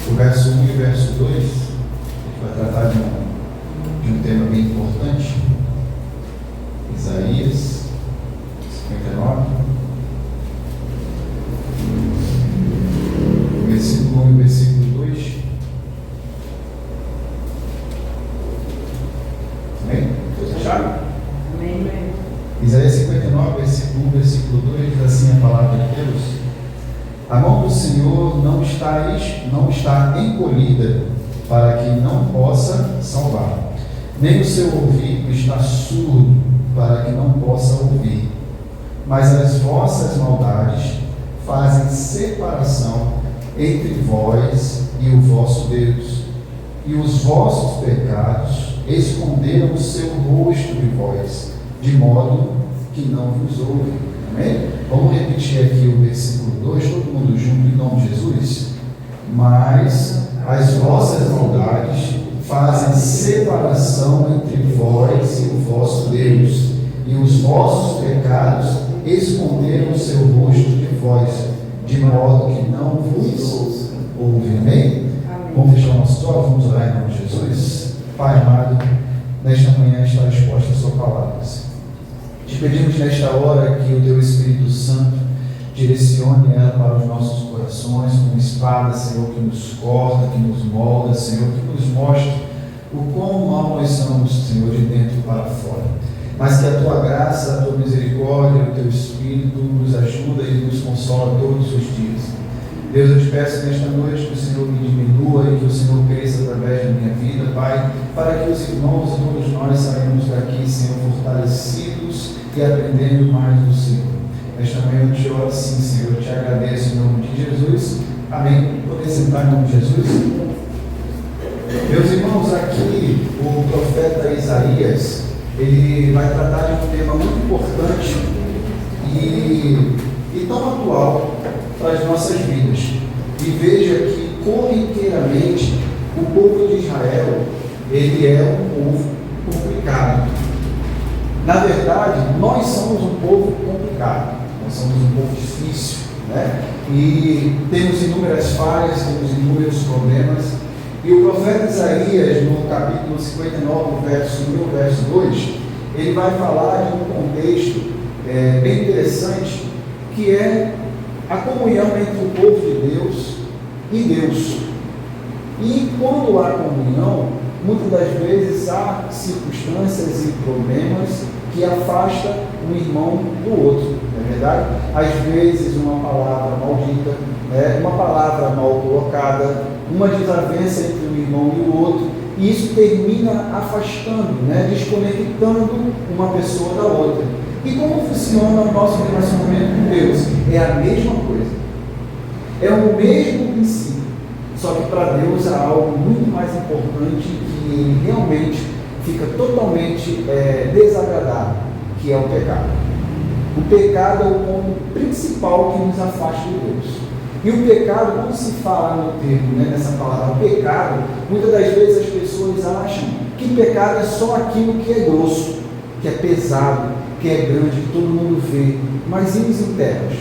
O verso 1 e o verso 2, a gente vai tratar de um tema bem importante. Isaías 59, o versículo 1 e o versículo 2. Amém? Todos acharam? Amém. Isaías 59, versículo 1, versículo 2, diz assim a palavra de Deus: a mão do Senhor não está encolhida para que não possa salvar, nem o seu ouvido está surdo para que não possa ouvir. Mas as vossas maldades fazem separação entre vós e o vosso Deus, e os vossos pecados esconderam o seu rosto de vós, de modo que não vos ouve. Amém? Vamos repetir aqui o versículo 2, todo mundo junto, em nome de Jesus. Mas as vossas maldades fazem separação entre vós e o vosso Deus, e os vossos pecados esconderam o seu rosto de vós, de modo que não vos ouve. Amém? Vamos fechar o nosso olhos, vamos orar em nome de Jesus. Pai amado, nesta manhã está exposta a sua palavra. Te pedimos nesta hora que o Teu Espírito Santo direcione ela para os nossos corações, como espada, Senhor, que nos corta, que nos molda, Senhor, que nos mostra o quão mal nós somos, Senhor, de dentro para fora. Mas que a Tua graça, a Tua misericórdia, o Teu Espírito nos ajuda e nos consola todos os dias. Deus, eu te peço nesta noite que o Senhor me diminua e que o Senhor cresça através da minha vida, Pai, para que os irmãos e todos nós saímos daqui, Senhor, fortalecidos e aprendendo mais do Senhor. Nesta manhã eu te oro assim, Senhor, eu te agradeço em nome de Jesus. Amém. Poder sentar em nome de Jesus? Meus irmãos, aqui o profeta Isaías, ele vai tratar de um tema muito importante e tão atual para as nossas vidas. E veja que corriqueiramente o povo de Israel, ele é um povo complicado. Na verdade, nós somos um povo complicado, nós somos um povo difícil, né? E temos inúmeras falhas, temos inúmeros problemas. E o profeta Isaías, no capítulo 59, verso 1 e verso 2, ele vai falar de um contexto bem interessante, que é a comunhão entre o povo de Deus e Deus. E quando há comunhão, muitas das vezes há circunstâncias e problemas que afastam um irmão do outro, não é verdade? Às vezes uma palavra maldita, uma palavra mal colocada, uma desavença entre um irmão e o outro, e isso termina afastando, desconectando uma pessoa da outra. E como funciona o nosso relacionamento com Deus? É a mesma coisa. É o mesmo princípio. Só que para Deus há algo muito mais importante que ele realmente fica totalmente desagradável, que é o pecado. O pecado é o ponto principal que nos afasta de Deus. E o pecado, quando se fala no termo, nessa palavra pecado, muitas das vezes as pessoas acham que pecado é só aquilo que é grosso, que é pesado, que é grande, que todo mundo vê, mas e os internos?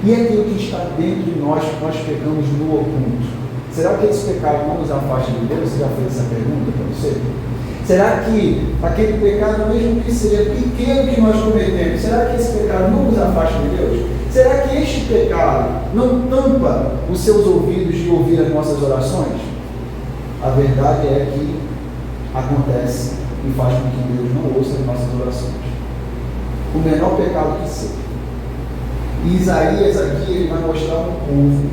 E aquilo que está dentro de nós, que nós pegamos no oculto? Será que esse pecado não nos afasta de Deus? Você já fez essa pergunta para você? Será que aquele pecado, mesmo que seja pequeno que nós cometemos, será que esse pecado não nos afasta de Deus? Será que este pecado não tampa os seus ouvidos de ouvir as nossas orações? A verdade é que acontece e faz com que Deus não ouça as nossas orações. O menor pecado que seja. E Isaías aqui ele vai mostrar um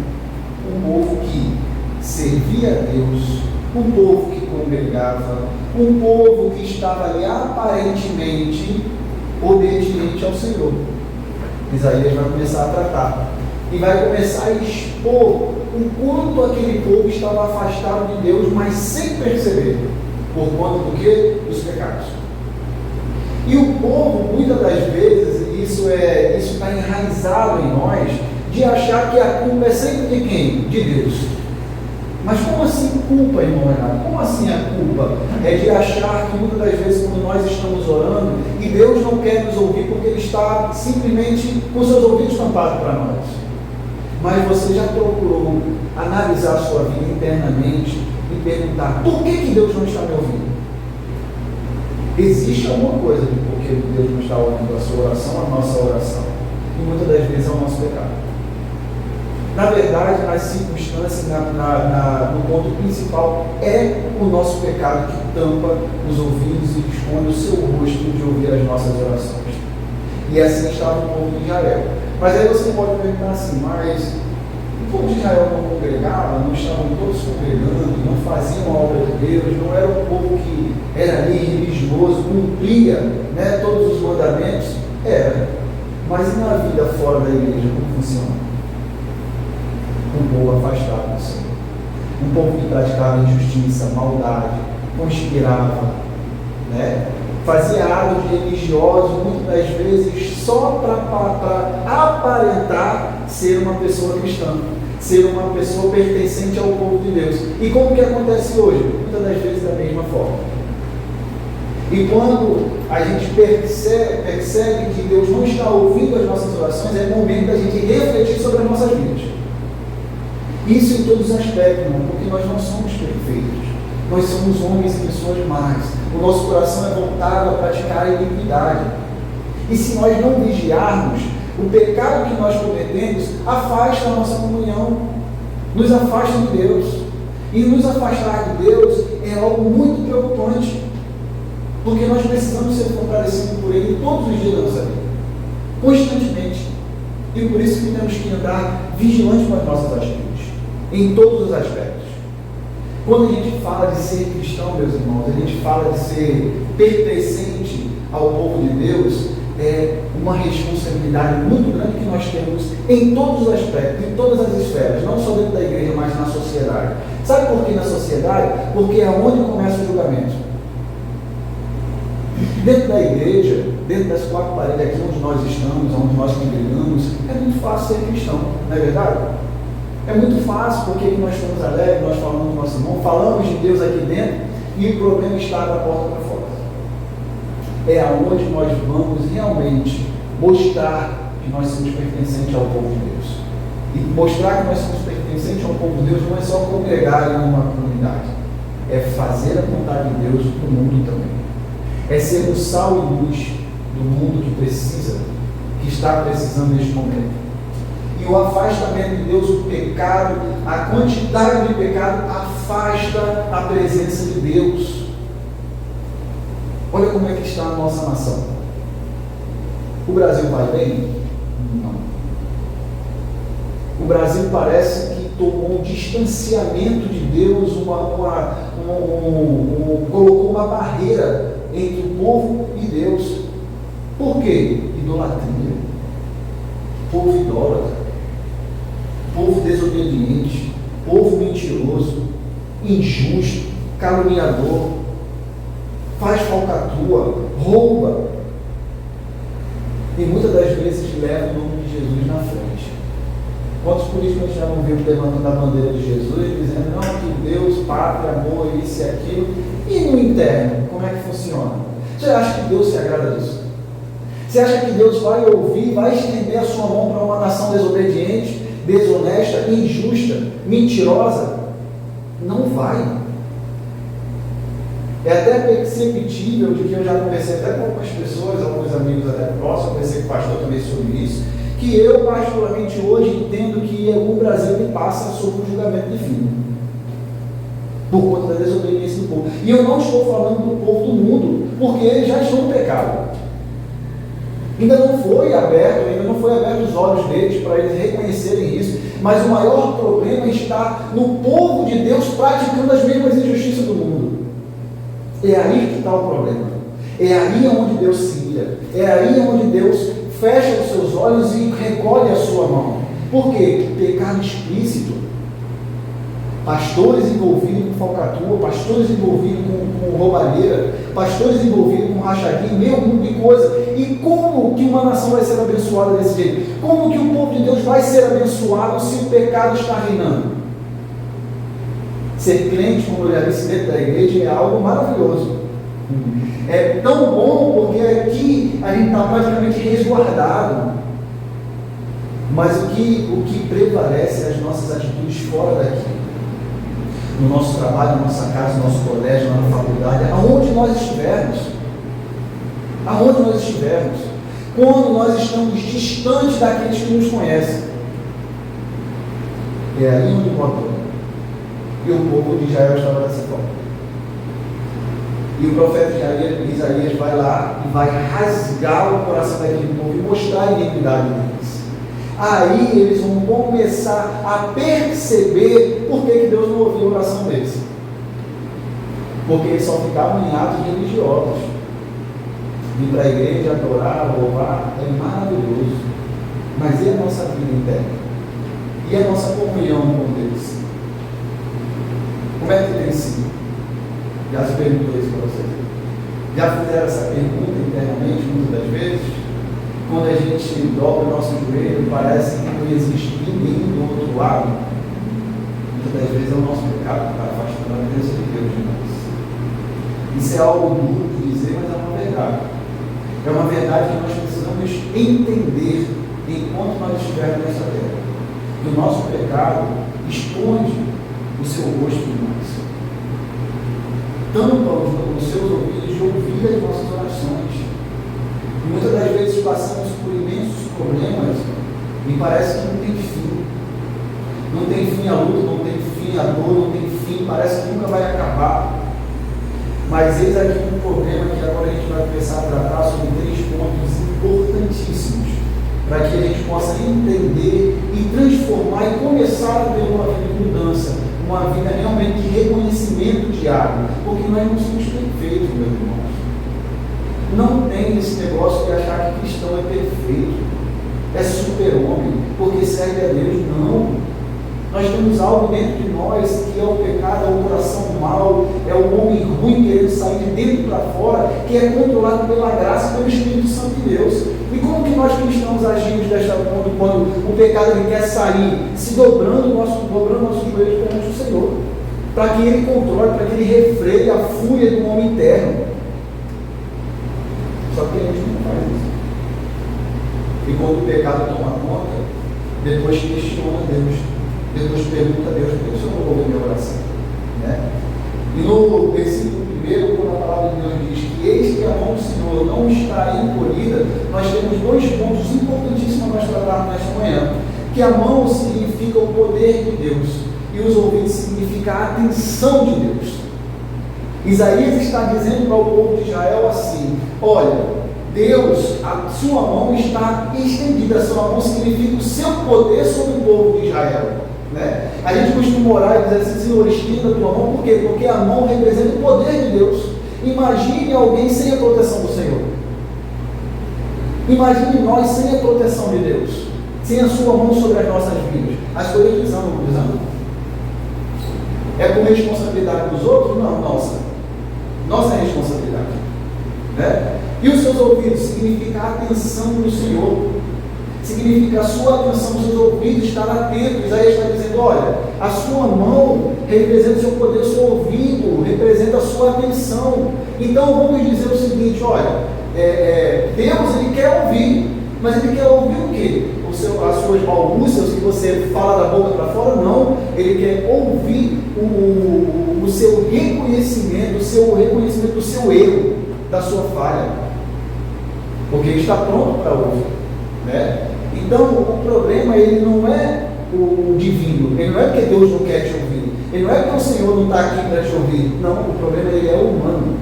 povo que servia a Deus, um povo que congregava, um povo que estava ali aparentemente obediente ao Senhor. Isaías vai começar a tratar e vai começar a expor o quanto aquele povo estava afastado de Deus, mas sem perceber, por conta do quê? Dos pecados. E o povo, muitas das vezes, isso está enraizado em nós, de achar que a culpa é sempre de quem? De Deus. Mas como assim culpa, irmão Renato? Como assim a culpa? É de achar que muitas das vezes quando nós estamos orando e Deus não quer nos ouvir porque Ele está simplesmente com seus ouvidos tampados para nós. Mas você já procurou analisar a sua vida internamente e perguntar: por que Deus não está me ouvindo? Existe alguma coisa de por que Deus não está ouvindo a sua oração, a nossa oração, e muitas das vezes é o nosso pecado. Na verdade, nas circunstâncias, no ponto principal, é o nosso pecado que tampa os ouvidos e esconde o seu rosto de ouvir as nossas orações. E assim estava o povo de Israel. Mas aí você pode perguntar assim: mas o povo de Israel não congregava, não estavam todos congregando, não faziam a obra de Deus, não era um povo que era ali religioso, cumpria, né, todos os mandamentos? Era. Mas e na vida fora da igreja, como funciona? Um povo afastado do Senhor, um povo que praticava injustiça, maldade, conspirava, né? Fazia atos religiosos, muitas das vezes só para aparentar ser uma pessoa cristã, ser uma pessoa pertencente ao povo de Deus. E como que acontece hoje? Muitas das vezes da mesma forma. E quando a gente percebe que Deus não está ouvindo as nossas orações, é momento da gente refletir sobre as nossas vidas. Isso em todos os aspectos, irmão, porque nós não somos perfeitos. Nós somos homens e pessoas más. O nosso coração é voltado a praticar a iniquidade. E se nós não vigiarmos, o pecado que nós cometemos afasta a nossa comunhão, nos afasta de Deus. E nos afastar de Deus é algo muito preocupante, porque nós precisamos ser fortalecidos por Ele todos os dias da nossa vida, constantemente. E por isso que temos que andar vigilantes com as nossas atitudes, em todos os aspectos. Quando a gente fala de ser cristão, meus irmãos, a gente fala de ser pertencente ao povo de Deus, é uma responsabilidade muito grande que nós temos em todos os aspectos, em todas as esferas, não só dentro da igreja, mas na sociedade. Sabe por que na sociedade? Porque é onde começa o julgamento. Dentro da igreja, dentro das quatro paredes aqui onde nós estamos, onde nós congregamos, é muito fácil ser cristão, não é verdade? É muito fácil, porque nós estamos alegres, nós falamos do nosso irmão, falamos de Deus aqui dentro, e o problema está da porta para fora. É aonde nós vamos realmente mostrar que nós somos pertencentes ao povo de Deus. E mostrar que nós somos pertencentes ao povo de Deus não é só congregar em uma comunidade, é fazer a vontade de Deus no mundo também. É ser o sal e luz do mundo que precisa, que está precisando neste momento. E o afastamento de Deus, o pecado, a quantidade de pecado afasta a presença de Deus. Olha como é que está a nossa nação. O Brasil vai bem? Não. O Brasil parece que tomou um distanciamento de Deus, colocou uma barreira entre o povo e Deus. Por quê? Idolatria. Povo idólatra. Povo desobediente, povo mentiroso, injusto, caluniador, faz falcatrua, rouba. E muitas das vezes leva o nome de Jesus na frente. Quantos políticos já não viram levantando a bandeira de Jesus, dizendo: não, que Deus, pátria, amor, isso e aquilo. E no interno, como é que funciona? Você acha que Deus se agrada disso? Você acha que Deus vai ouvir, vai estender a sua mão para uma nação desobediente, desonesta, injusta, mentirosa? Não vai. É até perceptível de que eu já conversei até com algumas pessoas, alguns amigos até próximos, conversei com o pastor também sobre isso, que eu particularmente hoje entendo que o Brasil passa sob um julgamento divino, por conta da desobediência do povo. E eu não estou falando do povo do mundo, porque eles já estão no pecado. Ainda não foi aberto os olhos deles para eles reconhecerem isso, mas o maior problema está no povo de Deus praticando as mesmas injustiças do mundo. É aí que está o problema. É aí onde Deus se ira. É aí onde Deus fecha os seus olhos e recolhe a sua mão. Por quê? Pecado explícito. Pastores envolvidos com falcatrua, pastores envolvidos com roubalheira, pastores envolvidos com rachadinho, meio mundo de coisa. E como que uma nação vai ser abençoada desse jeito? Como que o povo de Deus vai ser abençoado se o pecado está reinando? Ser crente, como eu já disse, dentro da igreja é algo maravilhoso. É tão bom porque aqui a gente está praticamente resguardado. Mas o que prevalece é as nossas atitudes atitudes fora daqui. No nosso trabalho, na nossa casa, no nosso colégio, na faculdade, aonde nós estivermos. Aonde nós estivermos. Quando nós estamos distantes daqueles que nos conhecem. É aí onde botou. E o povo de Israel estava dessa forma. E o profeta Isaías vai lá e vai rasgar o coração daquele povo e mostrar a iniquidade deles. Aí eles vão começar a perceber por que Deus não ouviu a oração deles. Porque eles só ficavam em atos religiosos. Ir para a igreja, adorar, louvar, é maravilhoso. Mas e a nossa vida interna? E a nossa comunhão com Deus? Como é que tem sido? Já se perguntou isso para vocês? Já fizeram essa pergunta internamente, muitas das vezes? Quando a gente dobra o nosso joelho, parece que não existe ninguém do outro lado. Muitas das vezes é o nosso pecado que está afastando a presença de Deus de nós. Isso é algo duro de dizer, mas é uma verdade. É uma verdade que nós precisamos entender enquanto nós estivermos nessa terra. Que o nosso pecado esconde o seu rosto de nós. Tampa os seus ouvidos de ouvir as nossas orações. E muitas das vezes passamos por imensos problemas e parece que não tem fim. Não tem fim a luta, não tem fim a dor, não tem fim, parece que nunca vai acabar. Mas eis aqui um problema que agora a gente vai começar a tratar sobre 3 pontos importantíssimos para que a gente possa entender e transformar e começar a ter uma vida de mudança, uma vida realmente de reconhecimento diário, porque nós não somos perfeitos, meus irmãos. Não tem esse negócio de achar que cristão é perfeito, é super-homem, porque serve a Deus. Não. Nós temos algo dentro de nós que é o pecado, é o coração mau, é o homem ruim querendo sair de dentro para fora, que é controlado pela graça e pelo Espírito Santo de Deus. E como que nós cristãos agimos desta forma quando o pecado ele quer sair, se dobrando nossos joelhos perante o Senhor, para que Ele controle, para que Ele refreie a fúria do homem interno. Só que a gente não faz isso. E quando o pecado toma conta, depois questiona Deus. Depois pergunta a Deus, por que o Senhor não ouve a minha oração? Né? E no versículo 1, quando a palavra de Deus diz que eis que a mão do Senhor não está encolhida, nós temos 2 pontos importantíssimos para nós tratarmos nesta manhã. Que a mão significa o poder de Deus e os ouvidos significa a atenção de Deus. Isaías está dizendo para o povo de Israel assim: olha, Deus, a sua mão está estendida. A sua mão significa o seu poder sobre o povo de Israel. Né? A gente costuma orar e dizer assim: Senhor, estenda a tua mão. Por quê? Porque a mão representa o poder de Deus. Imagine alguém sem a proteção do Senhor. Imagine nós sem a proteção de Deus, sem a sua mão sobre as nossas vidas. As coisas desandam, não desandam? É por responsabilidade dos outros? Não, nossa. Nossa responsabilidade. Né? E os seus ouvidos significa a atenção do Senhor. Significa a sua atenção, os seus ouvidos estar atentos. Isaías está dizendo: olha, a sua mão representa o seu poder, o seu ouvido representa a sua atenção. Então vamos dizer o seguinte: olha, Deus ele quer ouvir, mas ele quer ouvir o quê? As suas balbúcias, que você fala da boca para fora? Não, ele quer ouvir o seu reconhecimento, do seu erro, da sua falha, porque ele está pronto para ouvir. Né? Então o problema ele não é o divino, ele não é porque Deus não quer te ouvir, ele não é porque o Senhor não está aqui para te ouvir. Não, o problema ele é humano.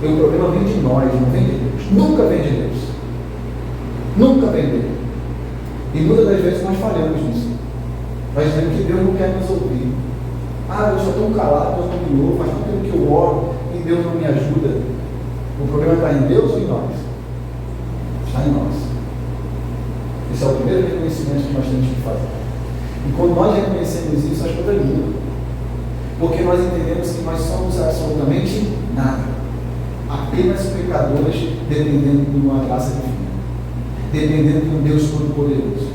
E o problema vem de nós, não vem de Deus. Nunca vem de Deus. Nunca vem dele. E muitas das vezes nós falhamos nisso. Nós dizemos que Deus não quer nos ouvir. Ah, eu sou tão calado, Deus não me ouve, faz tanto tempo que eu oro e Deus não me ajuda. O problema está em Deus ou em nós? Está em nós. Esse é o primeiro reconhecimento que nós temos que fazer. E quando nós reconhecemos isso, as coisas mudam. Porque nós entendemos que nós somos absolutamente nada. Apenas pecadores dependendo de uma graça divina. Dependendo de um Deus todo-poderoso.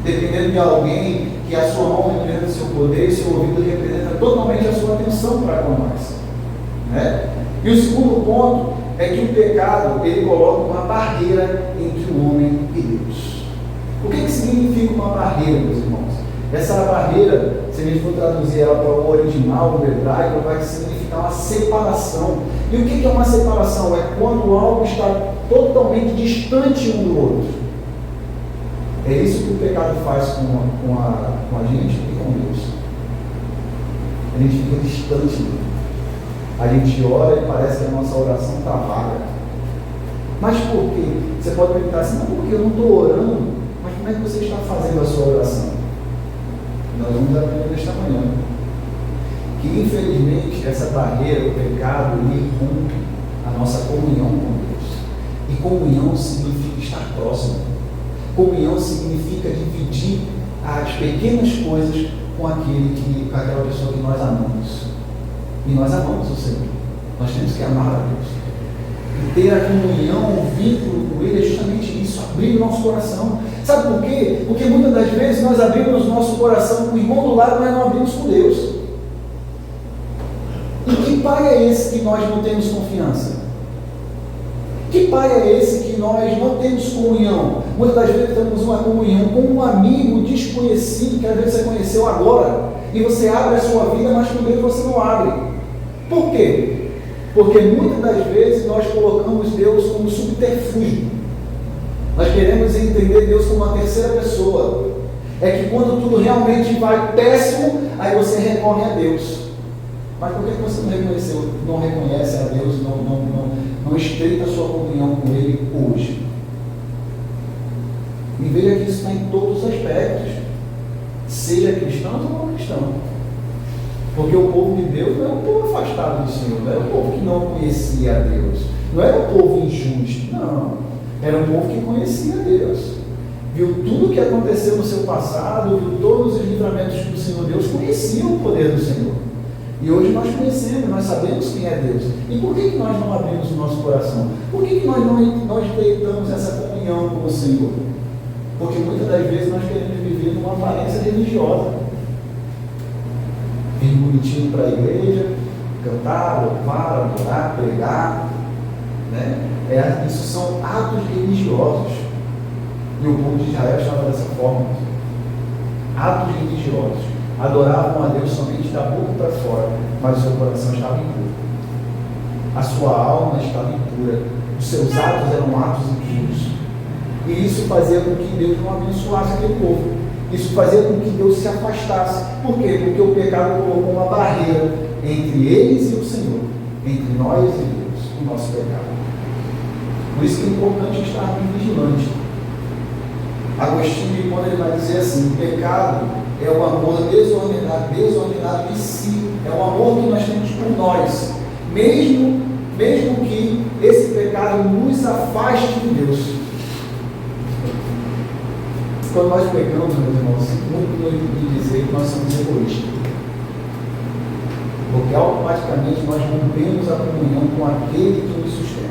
Dependendo de alguém que a sua mão representa o seu poder e seu ouvido representa totalmente a sua atenção para com nós. Né? E o segundo ponto é que o pecado ele coloca uma barreira entre o homem e Deus. O que significa uma barreira, meus irmãos? Essa barreira, se a gente for traduzir ela para o original, o hebraico, vai significar uma separação. E o que é uma separação? É quando algo está totalmente distante um do outro. É isso que o pecado faz com a gente e com Deus. A gente fica distante dele. A gente ora e parece que a nossa oração está vaga. Mas por quê? Você pode perguntar assim, não, porque eu não estou orando, mas como é que você está fazendo a sua oração? Nós vamos aprender nesta manhã que, infelizmente, essa barreira, o pecado, ele rompe a nossa comunhão com Deus. E comunhão significa estar próximo. Comunhão significa dividir as pequenas coisas com aquela pessoa que nós amamos. E nós amamos o Senhor. Nós temos que amar a Deus. E ter a comunhão, o vínculo com Ele é justamente isso, abrir o nosso coração. Sabe por quê? Porque muitas das vezes nós abrimos o nosso coração com o irmão do lado, mas não abrimos com Deus. E que pai é esse que nós não temos confiança? Que pai é esse que nós não temos comunhão? Muitas das vezes temos uma comunhão com um amigo desconhecido que às vezes você conheceu agora. E você abre a sua vida, mas com Deus você não abre. Por quê? Porque muitas das vezes nós colocamos Deus como subterfúgio. Nós queremos entender Deus como uma terceira pessoa. É que quando tudo realmente vai péssimo, aí você recorre a Deus. Mas por que você não reconhece a Deus, não estreita a sua comunhão com Ele hoje? E veja que isso está em todos os aspectos. Seja cristão ou não cristão. Porque o povo de Deus não era um povo afastado do Senhor, não era um povo que não conhecia a Deus, não era um povo injusto, não. Era um povo que conhecia a Deus. Viu tudo o que aconteceu no seu passado, viu todos os livramentos do Senhor Deus, conhecia o poder do Senhor. E hoje nós conhecemos, nós sabemos quem é Deus. E por que nós não abrimos o nosso coração? Por que nós não estreitamos essa comunhão com o Senhor? Porque muitas das vezes nós queremos viver numa aparência religiosa. Vir bonitinho para a igreja, cantar, louvar, adorar, pregar. Né? Isso são atos religiosos. E o povo de Israel estava dessa forma. Atos religiosos. Adoravam a Deus somente da boca para fora, mas o seu coração estava impuro. A sua alma estava impura. Os seus atos eram atos impuros. E isso fazia com que Deus não abençoasse aquele povo. Isso fazia com que Deus se afastasse. Por quê? Porque o pecado colocou uma barreira entre eles e o Senhor. Entre nós e Deus, o nosso pecado. Por isso que é importante estar vigilante. Agostinho, quando ele vai dizer assim, o pecado é o amor desordenado de si. É o amor que nós temos por nós. Mesmo que esse pecado nos afaste de Deus. Quando nós pecamos, meus irmãos, muito nos dizer que nós somos egoístas. Porque automaticamente nós rompemos a comunhão com aquele que nos sustenta.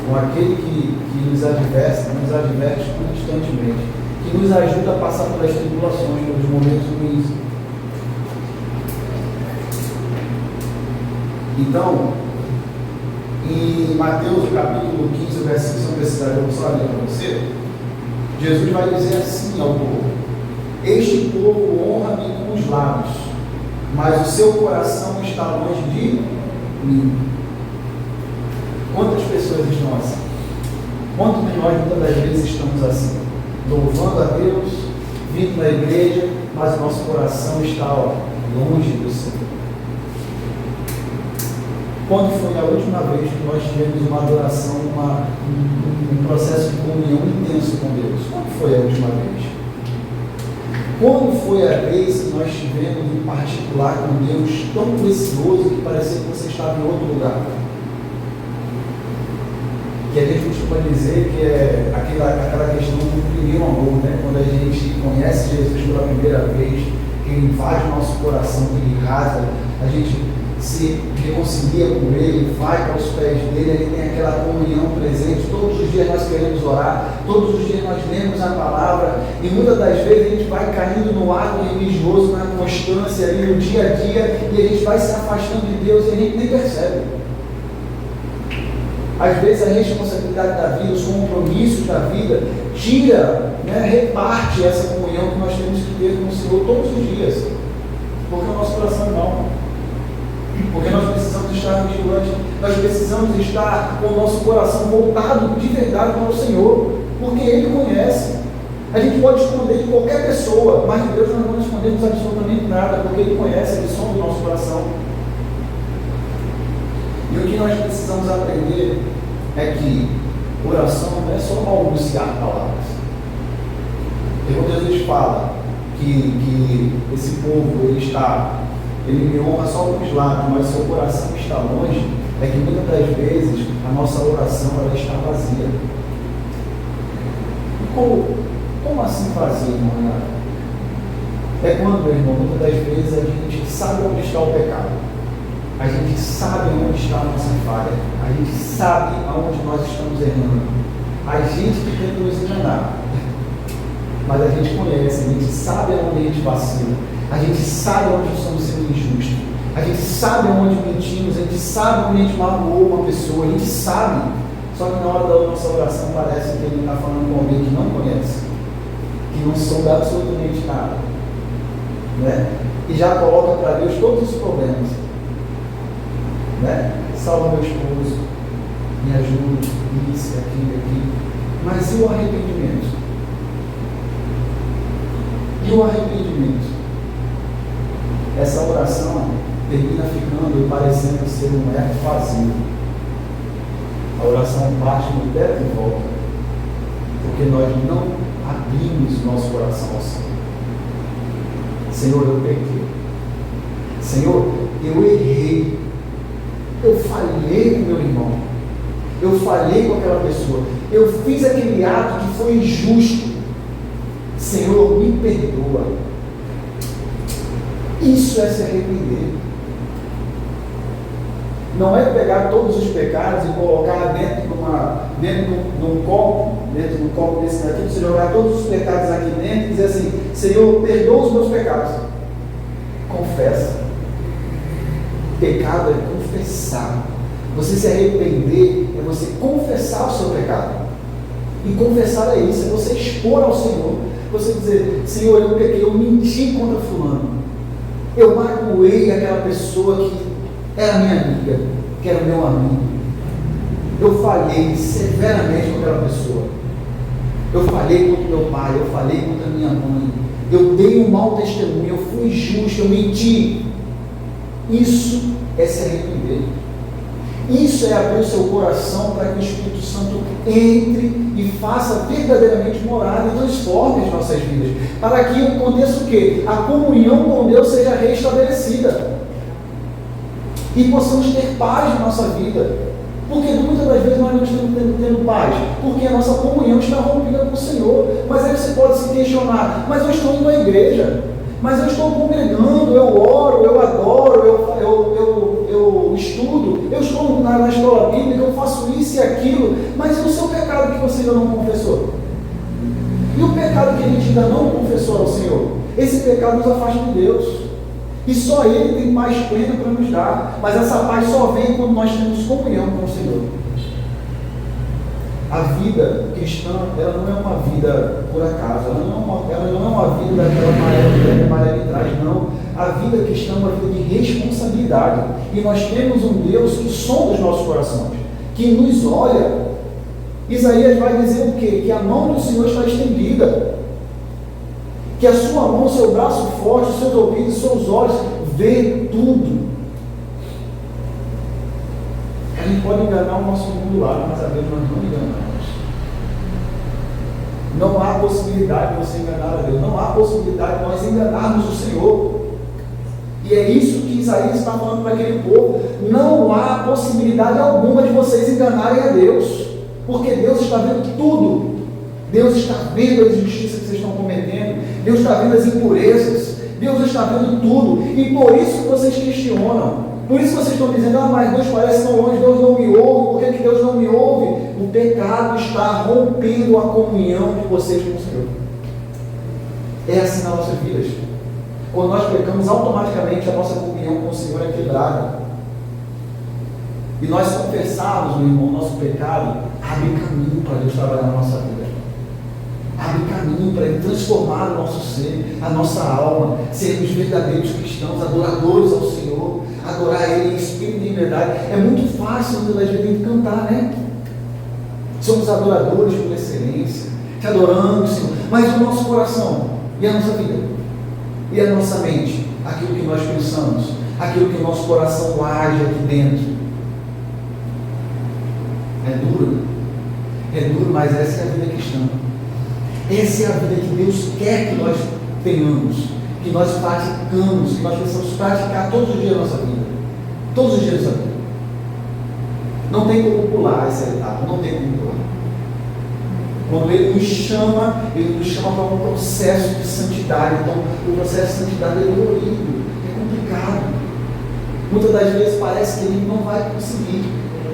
Com aquele que nos adverte constantemente. Que nos ajuda a passar pelas tribulações, pelos momentos ruins. Então, em Mateus capítulo 15, versículo, se não precisar, eu vou só ler para você. Jesus vai dizer assim ao povo: este povo honra-me com os lábios, mas o seu coração está longe de mim. Quantas pessoas estão assim? Quantos de nós muitas das vezes estamos assim? Louvando a Deus, vindo na igreja, mas o nosso coração está longe do Senhor. Quando foi a última vez que nós tivemos uma adoração, um processo de comunhão intenso com Deus? Quando foi a última vez? Quando foi a vez que nós tivemos em particular com Deus tão precioso que parecia que você estava em outro lugar? Que a gente costuma dizer que é aquela questão do primeiro amor, né? Quando a gente conhece Jesus pela primeira vez, que ele invade o nosso coração, que ele rasga, a gente se reconcilia com Ele, vai para os pés dele, Ele tem aquela comunhão presente. Todos os dias nós queremos orar, todos os dias nós lemos a palavra, e muitas das vezes a gente vai caindo no ato religioso, na constância ali, no dia a dia, e a gente vai se afastando de Deus e a gente nem percebe. Às vezes a responsabilidade da vida, os compromissos da vida, tira, reparte essa comunhão que nós temos que ter com o Senhor todos os dias. Porque o nosso coração é mau. Porque nós precisamos estar vigilantes, nós precisamos estar com o nosso coração voltado de verdade para o Senhor, porque Ele conhece. A gente pode esconder de qualquer pessoa, mas de Deus nós não escondemos absolutamente nada, porque Ele conhece, Ele sonda o nosso coração. E o que nós precisamos aprender é que oração não é só balbuciar palavras. E quando Jesus fala que esse povo ele me honra só com os lábios, mas seu coração está longe, é que muitas das vezes a nossa oração ela está vazia. E como assim vazia, irmão Renato? É quando, meu irmão, muitas das vezes a gente sabe onde está o pecado, a gente sabe onde está a nossa falha, a gente sabe aonde nós estamos errando, a gente que tenta nos enganar, mas a gente conhece, a gente sabe aonde a gente vacila, a gente sabe onde estamos sendo injustos, a gente sabe onde mentimos, a gente sabe onde a gente magoou uma pessoa, a gente sabe, só que na hora da nossa oração parece que ele está falando com alguém que não conhece, que não soube absolutamente nada, e já coloca para Deus todos os problemas, salva meu esposo, me ajuda, isso, aquilo, mas e o arrependimento? E o arrependimento? Essa oração termina ficando parecendo ser um eco vazio. A oração parte no teto e volta, porque nós não abrimos nosso coração ao Senhor. Senhor, eu pequei. Senhor, eu errei. Eu falhei com meu irmão. Eu falhei com aquela pessoa. Eu fiz aquele ato que foi injusto. Senhor, me perdoa. Isso é se arrepender. Não é pegar todos os pecados e colocar dentro de um copo desse daqui, você jogar todos os pecados aqui dentro e dizer assim: Senhor, perdoa os meus pecados. Confessa. Pecado é confessar. Você se arrepender é você confessar o seu pecado. E confessar é isso, é você expor ao Senhor. Você dizer: Senhor, eu pequei, eu menti contra fulano. Eu magoei aquela pessoa que era minha amiga, que era meu amigo. Eu falhei severamente com aquela pessoa. Eu falhei contra meu pai, eu falhei contra minha mãe. Eu dei um mau testemunho, eu fui injusto, eu menti. Isso é se arrepender. Isso é abrir o seu coração para que o Espírito Santo entre e faça verdadeiramente morada e transforme as nossas vidas. Para que aconteça o quê? A comunhão com Deus seja restabelecida. E possamos ter paz na nossa vida. Porque muitas das vezes nós não estamos tendo paz. Porque a nossa comunhão está rompida com o Senhor. Mas aí você pode se questionar: mas eu estou indo à igreja. Mas eu estou congregando, eu oro, eu adoro, eu estudo, eu estou na escola bíblica, eu faço isso e aquilo, mas e o seu pecado que você ainda não confessou? E o pecado que a gente ainda não confessou ao Senhor? Esse pecado nos afasta de Deus. E só Ele tem paz plena para nos dar. Mas essa paz só vem quando nós temos comunhão com o Senhor. A vida cristã, ela não é uma vida por acaso, ela não é uma vida daquela maré que a maré me traz, não. A vida cristã é uma vida de responsabilidade. E nós temos um Deus que sonda os nossos corações, que nos olha. Isaías vai dizer o quê? Que a mão do Senhor está estendida. Que a sua mão, o seu braço forte, os seus ouvidos, os seus olhos, vê tudo. A gente pode enganar o nosso mundo lá, mas a Deus nós não enganamos. Não há possibilidade de você enganar a Deus. Não há possibilidade de nós enganarmos o Senhor. E é isso que Isaías está falando para aquele povo. Não há possibilidade alguma de vocês enganarem a Deus. Porque Deus está vendo tudo. Deus está vendo as injustiças que vocês estão cometendo. Deus está vendo as impurezas. Deus está vendo tudo. E por isso que vocês questionam. Por isso vocês estão dizendo: mas Deus parece tão longe, Deus não me ouve. Por que Deus não me ouve? O pecado está rompendo a comunhão de vocês com o Senhor. É assim nas nossas vidas. Quando nós pecamos, automaticamente a nossa comunhão com o Senhor é quebrada. e nós confessarmos, meu irmão, o nosso pecado, abre caminho para Deus trabalhar na nossa vida. Abre caminho para Ele transformar o nosso ser, a nossa alma, sermos verdadeiros cristãos, adoradores ao Senhor, adorar Ele em espírito e em verdade. É muito fácil muitas das vezes cantar, né? Somos adoradores por excelência, te adoramos, Senhor, mas o nosso coração e a nossa vida, e a nossa mente, aquilo que nós pensamos, aquilo que o nosso coração age aqui dentro. É duro, mas essa é a vida cristã. Essa é a vida que Deus quer que nós tenhamos, que nós praticamos, que nós precisamos praticar todos os dias da nossa vida. Todos os dias da nossa vida. Não tem como pular essa etapa, não tem como pular. Quando Ele nos chama para um processo de santidade. Então, o processo de santidade é dolorido, é complicado. Muitas das vezes parece que Ele não vai conseguir,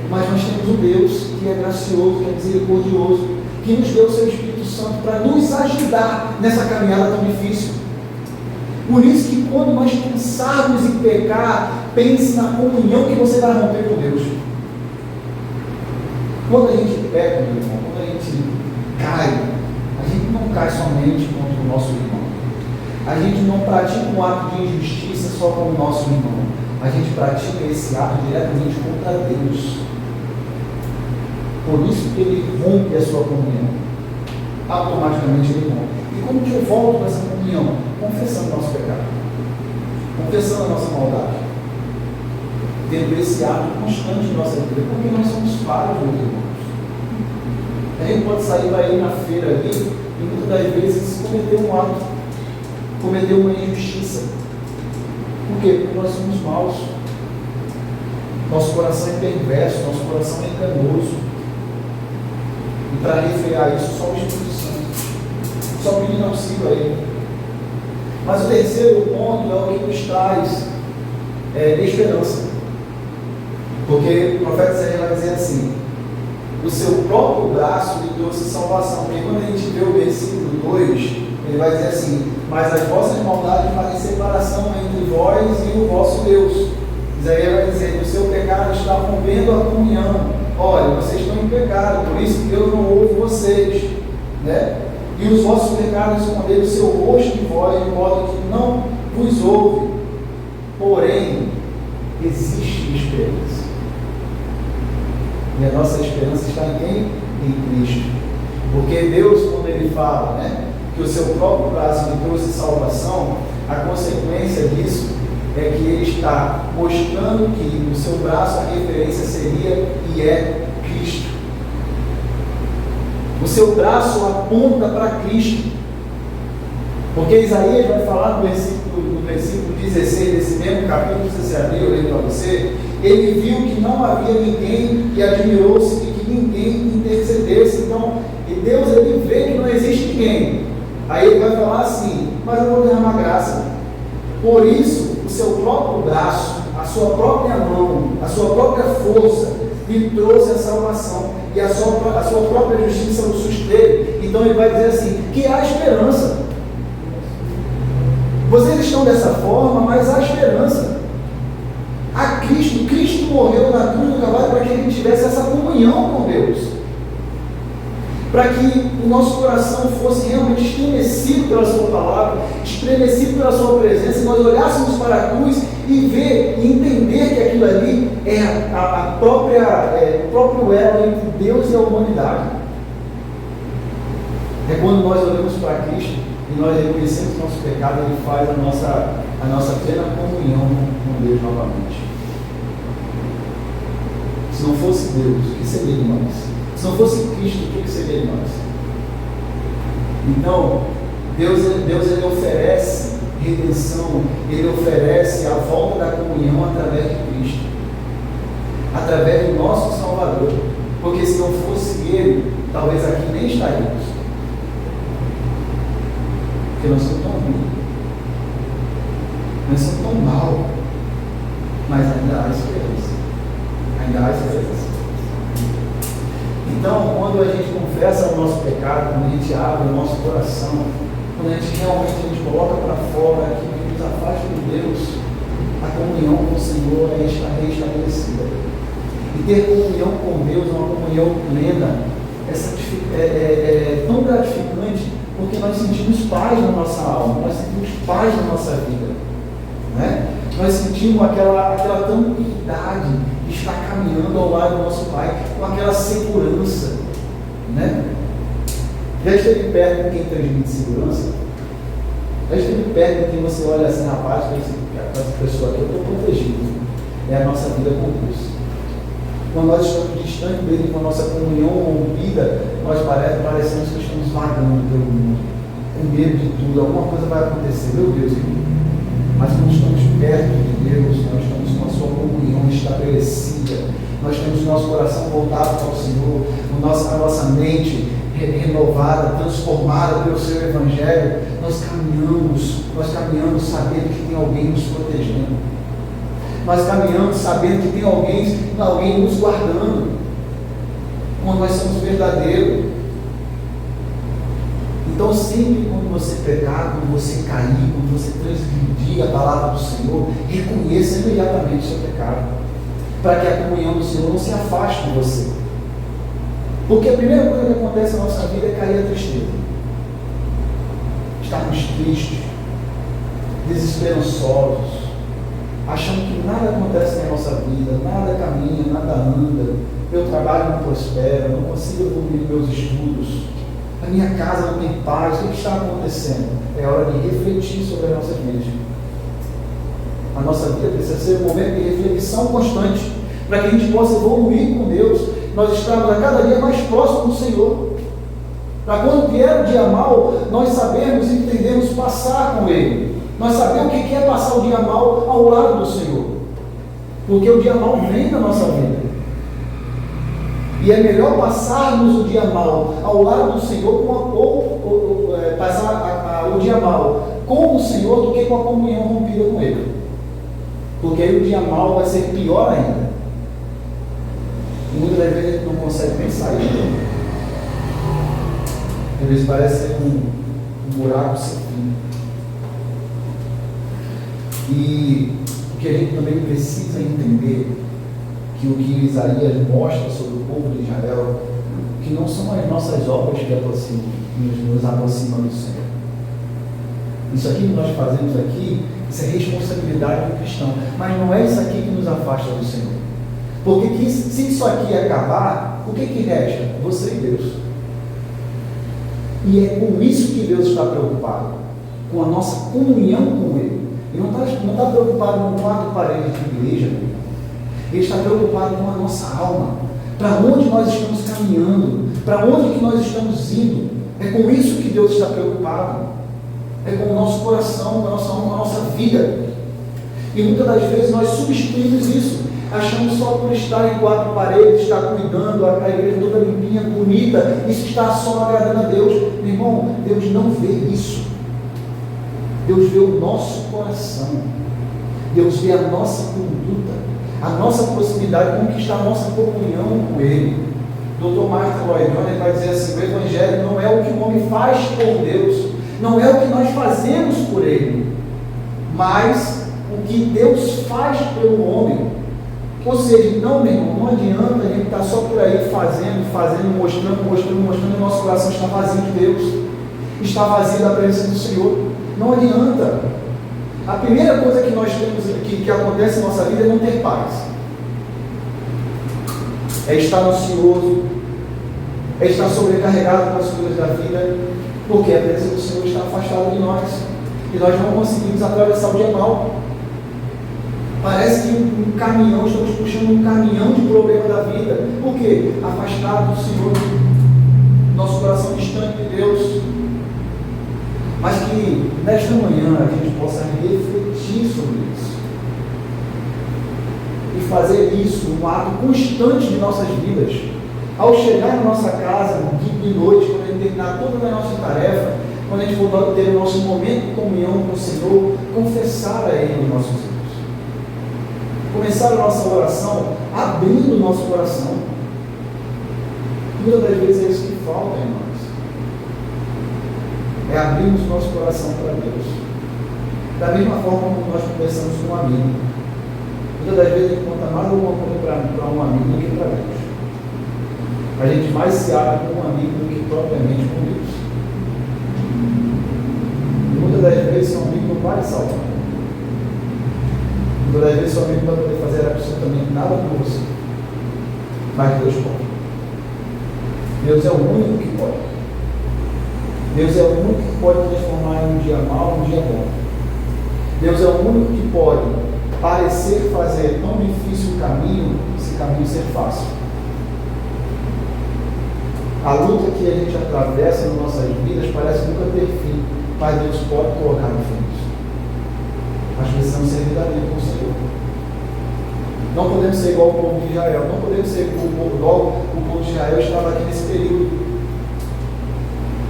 mas nós temos um Deus que é gracioso, que é misericordioso, que nos deu o seu Espírito Santo para nos ajudar nessa caminhada tão difícil. Por isso que quando nós pensarmos em pecar, pense na comunhão que você vai romper com Deus. Quando a gente peca, meu irmão, quando a gente cai, a gente não cai somente contra o nosso irmão. A gente não pratica um ato de injustiça só com o nosso irmão. A gente pratica esse ato diretamente contra Deus. Por isso que Ele rompe a sua comunhão. Automaticamente Ele rompe. E como que eu volto para essa comunhão? Confessando o nosso pecado. Confessando a nossa maldade. Tendo esse ato constante em nossa vida. Porque nós somos falhos, meus irmãos. A gente pode sair para ir na feira ali e muitas das vezes cometer um ato, cometer uma injustiça. Por quê? Porque nós somos maus. Nosso coração é perverso, nosso coração é enganoso. E para refrear isso, só o Espírito Santo. Só pedindo auxílio a Ele. Mas o terceiro ponto é o que nos traz esperança. Porque o profeta Isaías vai dizer assim: o seu próprio braço lhe trouxe salvação. Porque quando a gente vê o versículo 2, ele vai dizer assim: mas as vossas maldades fazem separação entre vós e o vosso Deus. Isaías vai dizer: o seu pecado está rompendo a comunhão. Olha, vocês estão em pecado, por isso que Deus não ouve vocês, né? E os vossos pecados esconderam o seu rosto de vós, de modo que não vos ouve. Porém, existe esperança. E a nossa esperança está em quem? Em Cristo. Porque Deus, quando Ele fala, né, que o seu próprio braço lhe trouxe salvação, a consequência disso é que Ele está mostrando que o seu braço, a referência seria e é Cristo. O seu braço aponta para Cristo. Porque Isaías vai falar no versículo 16 desse mesmo capítulo, se você abrir, eu leio para você. Ele viu que não havia ninguém e admirou-se de que ninguém intercedesse. Então, Deus, Ele vê que não existe ninguém. Aí Ele vai falar assim: mas eu vou derramar graça. Por isso, o seu próprio braço, a sua própria mão, a sua própria força lhe trouxe a salvação, e a sua própria justiça o susteve. Então Ele vai dizer assim, que há esperança. Vocês estão dessa forma, mas há esperança. Há Cristo morreu na cruz do Calvário para que a gente tivesse essa comunhão com Deus, para que o nosso coração fosse realmente estremecido pela sua palavra, estremecido pela sua presença, e nós olhássemos para a cruz e ver e entender que aquilo ali é o próprio elo entre Deus e a humanidade. É quando nós olhamos para Cristo e nós reconhecemos o nosso pecado, Ele faz a nossa plena comunhão com Deus novamente. Se não fosse Deus, o que seria de nós? Se não fosse Cristo, o que seria de nós? Então, Deus ele oferece redenção, Ele oferece a volta da comunhão através de Cristo, através do nosso Salvador. Porque se não fosse Ele, talvez aqui nem estaríamos. Porque nós somos tão ruins, nós somos tão mal, mas ainda há esperança. Ainda há esperança. Então, quando a gente confessa o nosso pecado, quando a gente abre o nosso coração, quando a gente realmente coloca para fora aquilo que nos afasta de Deus, a comunhão com o Senhor está restabelecida. E ter comunhão com Deus, uma comunhão plena, é tão gratificante, porque nós sentimos paz na nossa alma, nós sentimos paz na nossa vida, né? Nós sentimos aquela tranquilidade de estar caminhando ao lado do nosso Pai, com aquela segurança, né? Já esteve perto de quem transmite segurança? Já esteve perto de quem você olha assim, rapaz, com essa pessoa aqui, eu estou protegido. É a nossa vida com Deus. Quando nós estamos distantes dele, com a nossa comunhão rompida, nós parecemos que estamos vagando pelo mundo, com medo de tudo, alguma coisa vai acontecer, meu Deus, mas quando estamos perto de Deus, nós estamos com a sua comunhão estabelecida, nós temos o nosso coração voltado para o Senhor, a nossa mente renovada, transformada pelo seu Evangelho, nós caminhamos sabendo que tem alguém nos protegendo. Nós caminhamos sabendo que tem alguém nos guardando, quando nós somos verdadeiros. Então, sempre quando você pecar, quando você cair, quando você transgredir a palavra do Senhor, reconheça imediatamente o seu pecado, para que a comunhão do Senhor não se afaste de você. Porque a primeira coisa que acontece na nossa vida é cair a tristeza. Estarmos tristes, desesperançosos, achando que nada acontece na nossa vida, nada caminha, nada anda, meu trabalho não prospera, não consigo evoluir meus estudos, a minha casa não tem paz, o que está acontecendo? É hora de refletir sobre as nossas vidas. A nossa vida precisa ser um momento de reflexão constante, para que a gente possa evoluir com Deus, nós estamos a cada dia mais próximos do Senhor. Para quando vier o dia mal, nós sabemos e entendemos passar com Ele. Nós sabemos o que é passar o dia mal ao lado do Senhor. Porque o dia mal vem na nossa vida. E é melhor passarmos o dia mal ao lado do Senhor passar o dia mal com o Senhor do que com a comunhão rompida com Ele. Porque aí o dia mal vai ser pior ainda. E muitas das vezes a gente não consegue nem sair. Às vezes parece ser um buraco sem fim. E o que a gente também precisa entender, que o que Isaías mostra sobre o povo de Israel, que não são as nossas obras que nos aproximam do Senhor. Isso aqui que nós fazemos aqui, isso é responsabilidade do cristão, mas não é isso aqui que nos afasta do Senhor. Porque se isso aqui acabar, o que resta? Você e Deus. E é com isso que Deus está preocupado, com a nossa comunhão com Ele. Ele não está preocupado com quatro paredes de igreja. Ele está preocupado com a nossa alma. Para onde nós estamos caminhando? Para onde que nós estamos indo? É com isso que Deus está preocupado. É com o nosso coração, com a nossa alma, com a nossa vida. E muitas das vezes nós substituímos isso. Achamos só por estar em quatro paredes, estar cuidando, a igreja toda limpinha, bonita, isso está só agradando a Deus. Meu irmão, Deus não vê isso. Deus vê o nosso coração. Deus vê a nossa conduta, a nossa proximidade, como que está a nossa comunhão com Ele. Dr. Martin Lloyd Jones vai dizer assim: o Evangelho não é o que o homem faz por Deus, não é o que nós fazemos por Ele, mas o que Deus faz pelo homem. Ou seja, não, meu irmão, não adianta a gente estar só por aí fazendo, mostrando, e nosso coração está vazio de Deus, está vazio da presença do Senhor. Não adianta. A primeira coisa que nós temos, que acontece em nossa vida, é não ter paz. É estar ansioso, é estar sobrecarregado com as coisas da vida, porque a presença do Senhor está afastada de nós, e nós não conseguimos atravessar o dia mal. Parece que um caminhão, estamos puxando um caminhão de problema da vida. Por quê? Afastado do Senhor, nosso coração distante de Deus. Mas que nesta manhã a gente possa refletir sobre isso e fazer isso um ato constante de nossas vidas. Ao chegar na nossa casa, de noite, quando a gente terminar toda a nossa tarefa, quando a gente for ter o nosso momento de comunhão com o Senhor, confessar a Ele os nossos erros. Começar a nossa oração abrindo o nosso coração. Muitas das vezes é isso que falta, irmãos. É abrirmos o nosso coração para Deus. Da mesma forma como nós conversamos com um amigo. Muitas das vezes a gente conta mais alguma coisa para um amigo do que para Deus. A gente mais se abre com um amigo do que propriamente com Deus. E muitas das vezes seu amigo não vai salvar. Muitas das vezes seu amigo não vai poder fazer absolutamente nada por você. Mas Deus pode. Deus é o único que pode. Deus é o único que pode transformar em um dia mau, um dia bom. Deus é o único que pode parecer fazer tão difícil o caminho, esse caminho ser fácil. A luta que a gente atravessa nas nossas vidas parece nunca ter fim, mas Deus pode colocar no fim disso. Mas precisamos ser verdadeiros com o Senhor. Não podemos ser igual ao povo de Israel, não podemos ser igual o povo de Israel estava aqui nesse período,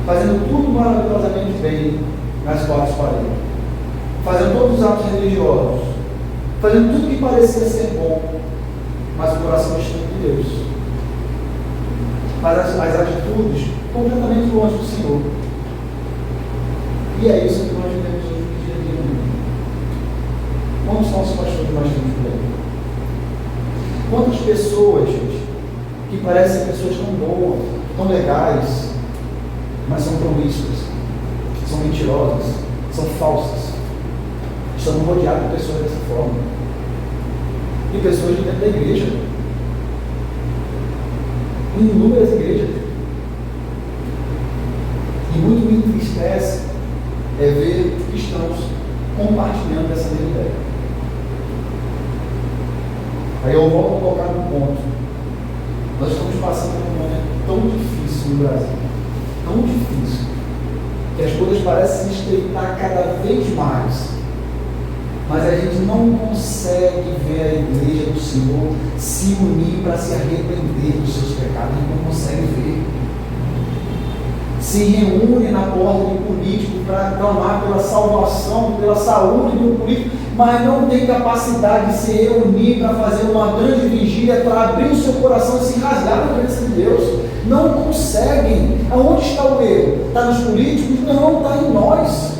fazendo tudo maravilhosamente bem nas quatro paredes, fazendo todos os atos religiosos, fazendo tudo que parecia ser bom, mas o coração distante de Deus. Mas as atitudes completamente longe do Senhor. E é isso que nós vivemos hoje no dia a dia. Quantos são os pastores nós temos por aí? Quantas pessoas, gente, que parecem pessoas tão boas, tão legais, mas são promíscuas, são mentirosas, são falsas. Estamos rodeados de pessoas dessa forma. E pessoas de dentro da igreja. Inúmeras igrejas. E muito me entristece é ver cristãos compartilhando essa mesma ideia. Aí eu volto a colocar no ponto. Nós estamos passando por um momento tão difícil no Brasil, tão difícil, que as coisas parecem se estreitar cada vez mais. Mas a gente não consegue ver a igreja do Senhor se unir para se arrepender dos seus pecados. A gente não consegue ver. Se reúne na porta de político para clamar pela salvação, pela saúde do político, mas não tem capacidade de se reunir para fazer uma grande vigília, para abrir o seu coração e se rasgar na presença de Deus. Não conseguem. Aonde está o erro? Está nos políticos? Não, está em nós.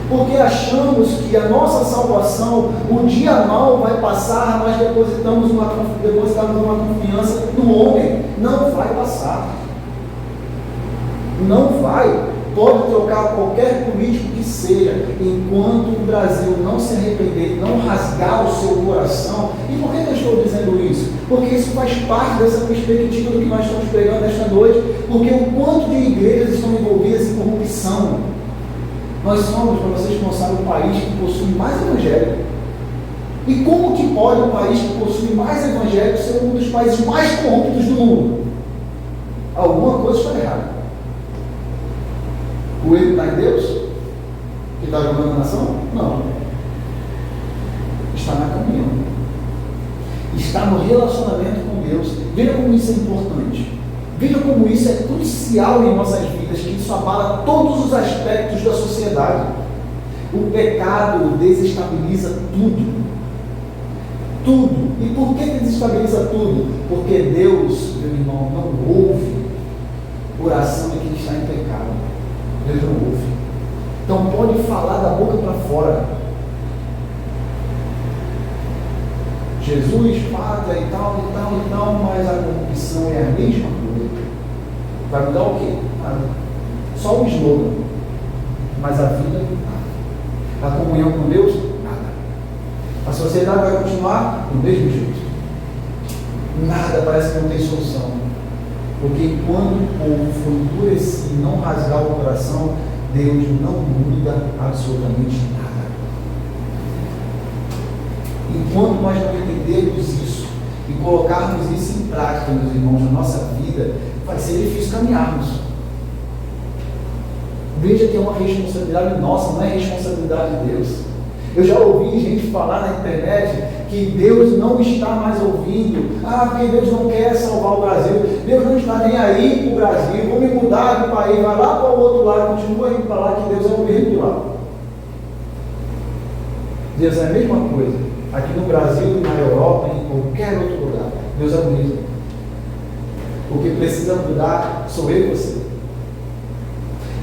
Porque achamos que a nossa salvação, o dia mal vai passar, nós depositamos uma confiança no homem. Não vai passar. Não vai. Pode trocar qualquer político que seja, enquanto o Brasil não se arrepender, não rasgar o seu coração. E por que eu estou dizendo isso? Porque isso faz parte dessa perspectiva do que nós estamos pregando esta noite. Porque o quanto de igrejas estão envolvidas em corrupção. Nós somos, para vocês que não sabem, o país que possui mais evangelho. E como que pode um país que possui mais evangelho ser um dos países mais corruptos do mundo? Alguma coisa está errada. O erro está em Deus? Que está jogando a nação? Não. Está na comunhão. Está no relacionamento com Deus. Veja como isso é importante. Veja como isso é crucial em nossas vidas, que isso abala todos os aspectos da sociedade. O pecado desestabiliza tudo. Tudo. E por que desestabiliza tudo? Porque Deus, meu irmão, não ouve oração de quem está em pecado. Deus não ouve. Então pode falar da boca para fora. Jesus pátria e tal, mas a corrupção é a mesma coisa. Vai mudar o quê? Nada. Só o slogan. Mas a vida, nada. A comunhão com Deus, nada. A sociedade vai continuar do mesmo jeito. Nada, parece que não tem solução. Porque quando o povo for endurecer e não rasgar o coração, Deus não muda absolutamente nada. Enquanto nós não entendermos isso e colocarmos isso em prática, meus irmãos, na nossa vida, vai ser difícil caminharmos. Veja que é uma responsabilidade nossa, não é responsabilidade de Deus. Eu já ouvi gente falar na internet que Deus não está mais ouvindo. Porque Deus não quer salvar o Brasil. Deus não está nem aí para o Brasil. Vou me mudar de país, vai lá para o outro lado, continua indo para lá, que Deus é o mesmo de lá. Deus é a mesma coisa. Aqui no Brasil, na Europa, em qualquer outro lugar. Deus é o mesmo. O que precisa mudar sou eu e você.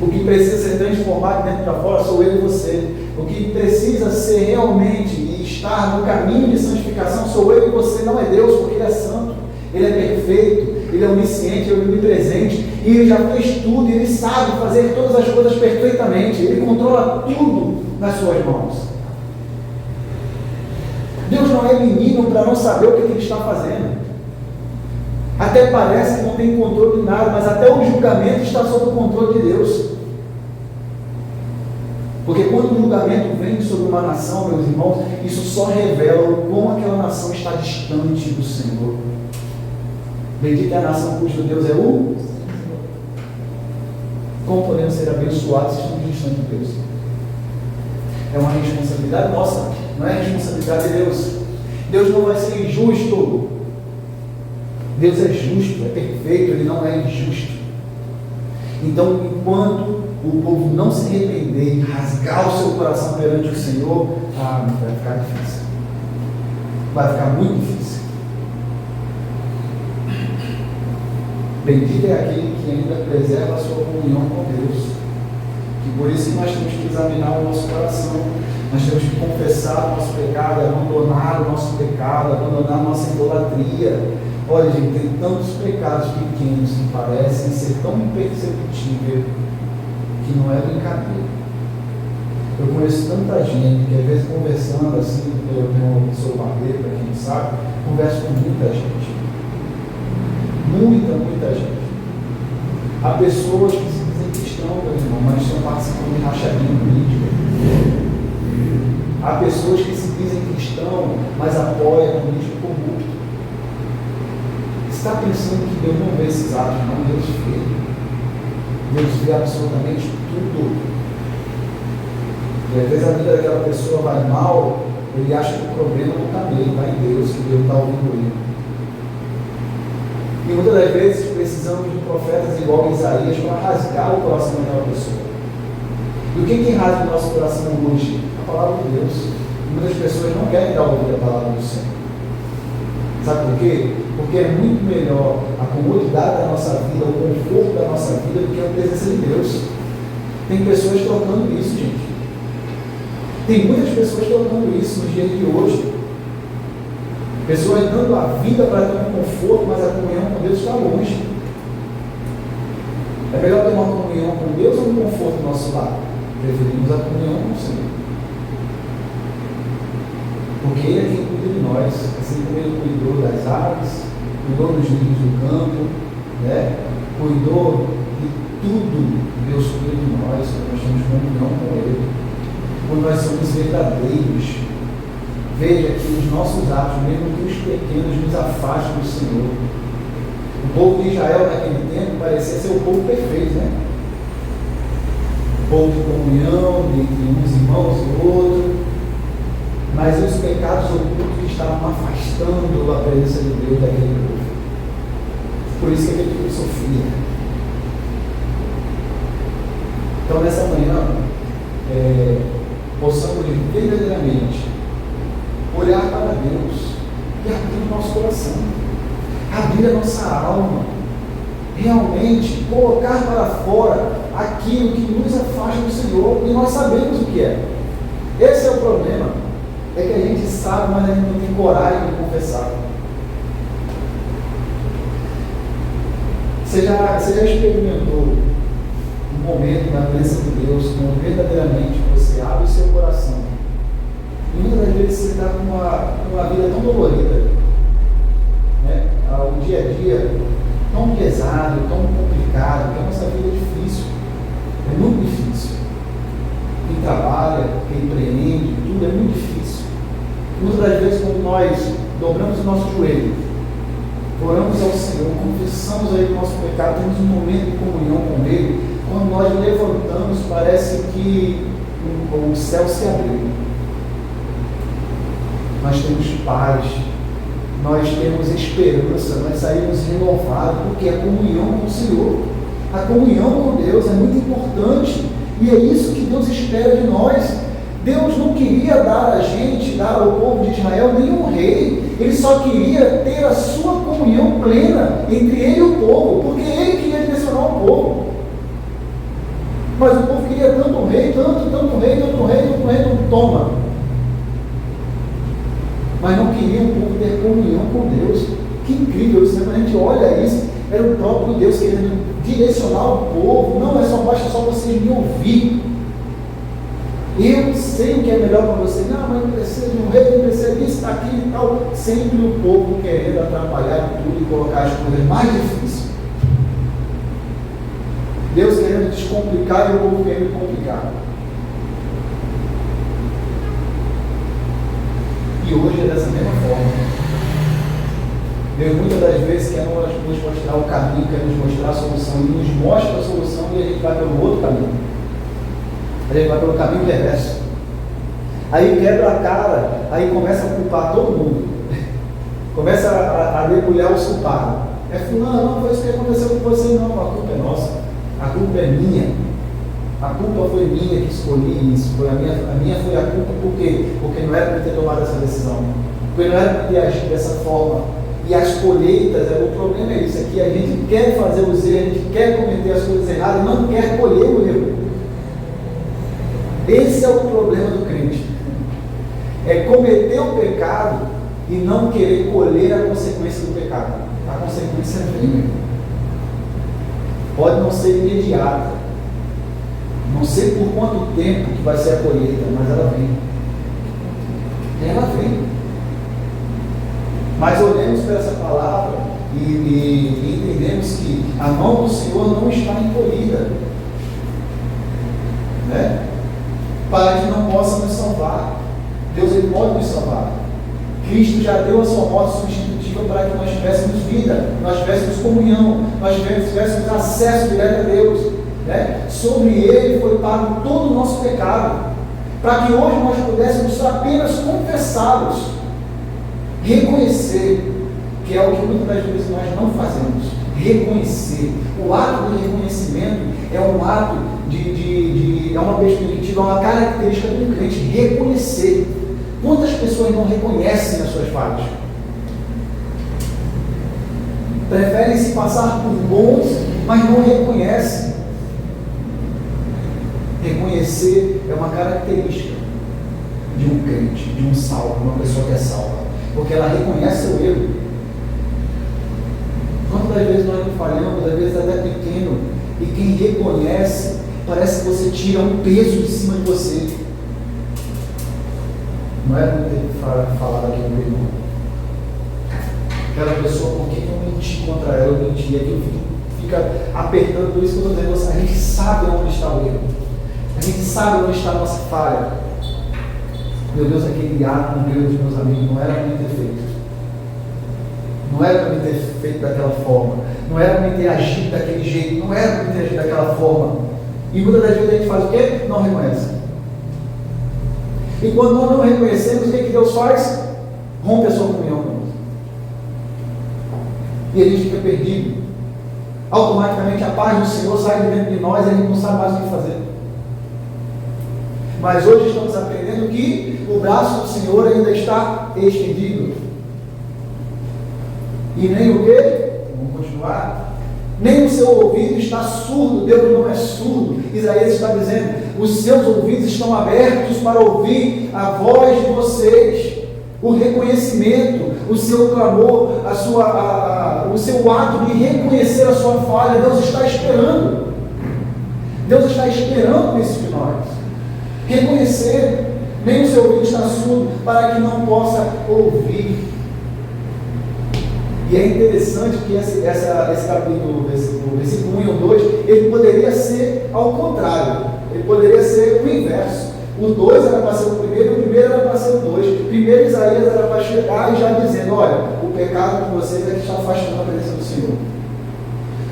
O que precisa ser transformado dentro para fora sou eu e você. O que precisa ser realmente e estar no caminho de santificação sou eu e você, não é Deus, porque Ele é santo, Ele é perfeito, Ele é onisciente, Ele é onipresente, e Ele já fez tudo, e Ele sabe fazer todas as coisas perfeitamente, Ele controla tudo nas suas mãos. Deus não é menino para não saber o que Ele está fazendo. Até parece que não tem controle de nada, mas até o julgamento está sob o controle de Deus. Porque quando o julgamento vem sobre uma nação, meus irmãos, isso só revela o quão aquela nação está distante do Senhor. Bendita é a nação cujo Deus é o... Como podemos ser abençoados se estamos distantes de Deus? É uma responsabilidade nossa, não é responsabilidade de Deus. Deus não vai ser injusto. Deus é justo, é perfeito, Ele não é injusto. Então, enquanto o povo não se arrepender e rasgar o seu coração perante o Senhor, vai ficar difícil. Vai ficar muito difícil. Bendito é aquele que ainda preserva a sua comunhão com Deus. E por isso que nós temos que examinar o nosso coração. Nós temos que confessar o nosso pecado, abandonar o nosso pecado, abandonar a nossa idolatria. Olha, gente, tem tantos pecados pequenos que parecem ser tão imperceptíveis que não é brincadeira. Eu conheço tanta gente que às vezes conversando assim, eu sou barbeiro, para quem não sabe, converso com muita gente. Muita gente. Há pessoas que se dizem cristãos, meu irmão, mas estão participando de rachadinha política. Há pessoas que se dizem cristão, mas apoiam político corrupto. Você está pensando que Deus não vê esses atos? Não, Deus vê. Deus vê absolutamente tudo. E às vezes a vida daquela pessoa vai mal, ele acha que o problema não está nele, está em Deus, que Deus está ouvindo ele. E muitas das vezes precisamos de profetas igual a Isaías para rasgar o coração daquela pessoa. E o que rasga o nosso coração hoje? A palavra de Deus. E muitas pessoas não querem dar ouvido à palavra do Senhor. Sabe por quê? Porque é muito melhor a comodidade da nossa vida, o conforto da nossa vida, do que a presença de Deus. Tem pessoas trocando isso, gente. Tem muitas pessoas trocando isso nos dias de hoje. Pessoas dando a vida para ter um conforto, mas a comunhão com Deus está longe. É melhor ter uma comunhão com Deus ou um conforto no nosso lar? Preferimos a comunhão com o Senhor. Porque Ele é quem cuida de nós, assim como Ele cuidou das aves, cuidou dos lírios do campo, né? Cuidou de tudo. Deus cuida de nós, quando nós temos comunhão com Ele, quando nós somos verdadeiros. Veja que os nossos atos, mesmo que os pequenos, nos afastam do Senhor. O povo de Israel naquele tempo parecia ser o povo perfeito, né? O povo de comunhão, entre uns irmãos e outros. Mas os pecados ocultos estavam afastando a presença de Deus daquele povo. Por isso que aquele povo sofria. Então, nessa manhã, possamos verdadeiramente olhar para Deus e abrir o nosso coração, abrir a nossa alma, realmente colocar para fora aquilo que nos afasta do Senhor, e nós sabemos o que é. Esse é o problema, é que a gente sabe, mas a gente não tem coragem de confessar. Você já experimentou um momento na presença de Deus, quando verdadeiramente você abre o seu coração? E muitas das vezes você está com uma vida tão dolorida, né? O dia a dia tão pesado, tão complicado, que a nossa vida é difícil, é muito difícil. Quem trabalha, quem empreende, tudo é muito difícil. Muitas das vezes, quando nós dobramos o nosso joelho, oramos ao Senhor, confessamos aí o nosso pecado, temos um momento de comunhão com Ele, quando nós levantamos, parece que o céu se abriu. Nós temos paz, nós temos esperança, nós saímos renovados, porque a comunhão com o Senhor, a comunhão com Deus é muito importante, e é isso que Deus espera de nós. Deus não queria dar a gente, dar ao povo de Israel nenhum rei, Ele só queria ter a sua comunhão plena entre Ele e o povo, porque Ele queria direcionar o povo. Mas o povo queria tanto um rei, tanto um rei, então toma. Mas não queria o povo ter comunhão com Deus. Que incrível isso, né? Quando a gente olha isso, era o próprio Deus querendo direcionar o povo. Não é só, basta só vocês me ouvir. Eu sei o que é melhor para você. Não, mas não precisa de um rei, não precisa disso, daquilo e tal. Sempre o povo querendo atrapalhar tudo e colocar as coisas mais difíceis. Deus querendo descomplicar e o povo querendo complicar. E hoje é dessa mesma forma. Deus muitas das vezes quer nos mostrar o caminho, quer nos mostrar a solução, e nos mostra a solução e a gente vai pelo outro caminho. A gente vai pelo caminho perverso. Aí quebra a cara, aí começa a culpar todo mundo. Começa a debulhar os culpados. É fulano, não foi isso que aconteceu com você, não, a culpa é nossa. A culpa é minha. A culpa foi minha que escolhi isso. A minha foi a culpa por quê? Porque não era para ter tomado essa decisão. Porque não era para ter agido dessa forma. E as colheitas, o problema é isso, é que a gente quer fazer os erros, a gente quer cometer as coisas erradas, não quer colher o erro. Esse é o problema do crente. É cometer o pecado e não querer colher a consequência do pecado. A consequência vem. Pode não ser imediata. Não sei por quanto tempo que vai ser a colheita, mas ela vem. Ela vem. Mas olhemos para essa palavra e entendemos que a mão do Senhor não está encolhida, né? Para que não possa nos salvar. Deus, Ele pode nos salvar. Cristo já deu a sua morte substitutiva para que nós tivéssemos vida, nós tivéssemos comunhão, nós tivéssemos acesso direto a Deus, né? Sobre Ele foi pago todo o nosso pecado, para que hoje nós pudéssemos apenas confessá-los, reconhecer, que é o que muitas das vezes nós não fazemos. Reconhecer. O ato do reconhecimento é um ato é uma perspectiva, é uma característica do crente. Reconhecer. Quantas pessoas não reconhecem as suas falhas? Preferem se passar por bons, mas não reconhecem. Reconhecer é uma característica de um crente, de um salvo, de uma pessoa que é salva. Porque ela reconhece o erro. Quantas vezes nós não falhamos, às vezes até pequeno, e quem reconhece, parece que você tira um peso de cima de você. Não é para ter falado aqui no meu irmão. Aquela pessoa com quem eu menti contra ela, eu menti, aquilo fica apertando. Por isso que eu estou dizendo, a gente sabe onde está o erro. A gente sabe onde está a nossa falha. Meu Deus, aquele ato no meio dos meus amigos não era para me ter feito. Não era para me ter feito daquela forma. Não era para me ter agido daquele jeito. Não era para me ter agido daquela forma. E muitas das vezes a gente faz o quê? Não reconhece. E quando nós não reconhecemos, o que Deus faz? Rompe a sua comunhão conosco. E a gente fica perdido. Automaticamente a paz do Senhor sai de dentro de nós e a gente não sabe mais o que fazer. Mas hoje estamos aprendendo que o braço do Senhor ainda está estendido. E nem o quê? Vamos continuar. Nem o seu ouvido está surdo. Deus não é surdo. Isaías está dizendo, os seus ouvidos estão abertos para ouvir a voz de vocês. O reconhecimento, o seu clamor, o seu ato de reconhecer a sua falha. Deus está esperando. Deus está esperando isso de nós. Reconhecer, nem o seu ouvido está surdo, para que não possa ouvir. E é interessante que esse capítulo, o versículo 1 e o 2, ele poderia ser ao contrário, ele poderia ser o inverso. O 2 era para ser o primeiro era para ser o 2. Primeiro Isaías era para chegar e já dizendo, olha, o pecado de vocês é que está afastando a presença do Senhor.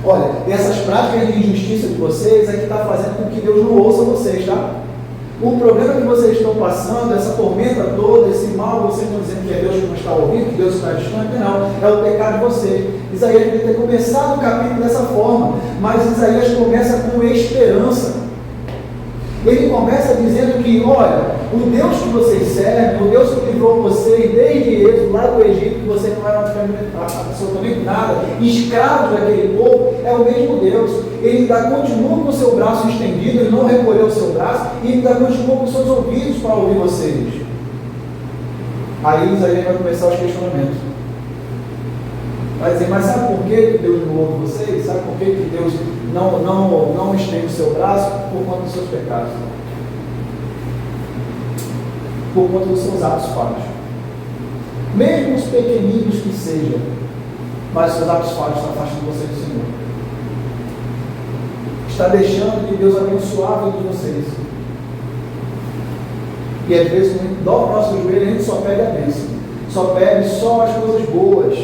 Olha, essas práticas de injustiça de vocês é que está fazendo com que Deus não ouça vocês, tá? O problema que vocês estão passando, essa tormenta toda, esse mal, vocês estão dizendo que é Deus que não está ouvindo, que Deus está distante, não, é o pecado de vocês. Isaías poderia ter começado o capítulo dessa forma, mas Isaías começa com esperança. Ele começa dizendo que, olha, o Deus que vocês servem, o Deus que livrou vocês desde Êxodo, lá do Egito, que vocês não eram absolutamente nada, escravos daquele povo, é o mesmo Deus. Ele ainda continua com o seu braço estendido, ele não recolheu o seu braço, e ainda continua com os seus ouvidos para ouvir vocês. Aí Isaías vai começar os questionamentos. Vai dizer, mas sabe por que Deus não ouve vocês? Sabe por que Deus não estende o seu braço? Por conta dos seus pecados. Por conta dos seus atos falhos. Mesmo os pequeninos que sejam, mas os seus atos falhos estão afastando você do Senhor. Está deixando de Deus abençoar a vida de vocês. E às vezes, quando a gente dobra o nosso joelho, a gente só pede a bênção. Só pede só as coisas boas.